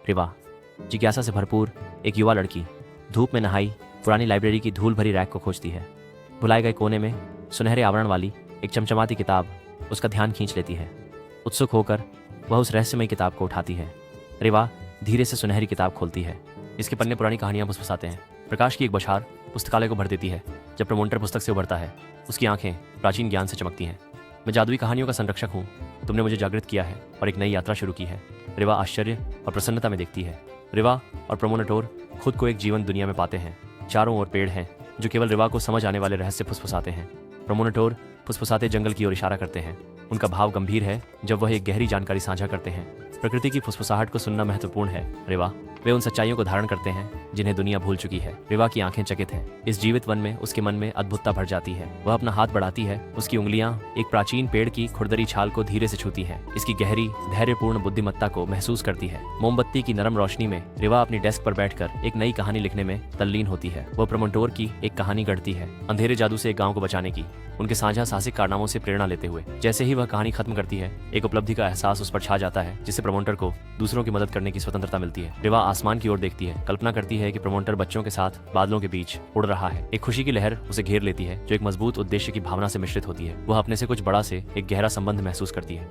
रिवा, जिज्ञासा से भरपूर एक युवा लड़की धूप में नहाई पुरानी लाइब्रेरी की धूल भरी रैक को खोजती है। भुलाए गए कोने में सुनहरे आवरण वाली एक चमचमाती किताब उसका ध्यान खींच लेती है। उत्सुक होकर वह उस रहस्यमयी किताब को उठाती है। रिवा धीरे से सुनहरी किताब खोलती है। इसके पन्ने पुरानी कहानियां फुसफुसाते हैं। प्रकाश की एक बौछार पुस्तकालय को भर देती है। जब प्रमोटर पुस्तक से उभरता है, उसकी आंखें प्राचीन ज्ञान से चमकती हैं। मैं जादुई कहानियों का संरक्षक हूँ, तुमने मुझे जागृत किया है और एक नई यात्रा शुरू की है। रिवा आश्चर्य और प्रसन्नता में देखती है। रिवा और प्रोमोनेटोर खुद को एक जीवन दुनिया में पाते हैं। चारों ओर पेड़ हैं जो केवल रिवा को समझ आने वाले रहस्य फुसफुसाते हैं। प्रोमोनेटोर फुसफुसाते जंगल की ओर इशारा करते हैं। उनका भाव गंभीर है जब वह एक गहरी जानकारी साझा करते हैं। प्रकृति की फुसफुसाहट को सुनना महत्वपूर्ण है रिवा। वे उन सच्चाइयों को धारण करते हैं जिन्हें दुनिया भूल चुकी है। रिवा की आंखें चकित हैं। इस जीवित वन में उसके मन में अद्भुतता भर जाती है। वह अपना हाथ बढ़ाती है। उसकी उंगलियां एक प्राचीन पेड़ की खुरदरी छाल को धीरे से छूती हैं। इसकी गहरी धैर्यपूर्ण बुद्धिमत्ता को महसूस करती है। मोमबत्ती की नरम रोशनी में रिवा अपनी डेस्क पर बैठकर एक नई कहानी लिखने में तल्लीन होती है। वह प्रोमोटोर की एक कहानी गढ़ती है, अंधेरे जादू से एक गाँव को बचाने की, उनके साझा साहसिक कारनामों से प्रेरणा लेते हुए। जैसे ही वह कहानी खत्म करती है, एक उपलब्धि का एहसास उस पर छा जाता है, जिससे प्रमोटर को दूसरों की मदद करने की स्वतंत्रता मिलती है। रिवा आसमान की ओर देखती है, कल्पना करती है कि प्रमोटर बच्चों के साथ बादलों के बीच उड़ रहा है। एक खुशी की लहर उसे घेर लेती है जो एक मजबूत उद्देश्य की भावना से मिश्रित होती है। वह अपने से कुछ बड़ा से एक गहरा संबंध महसूस करती है।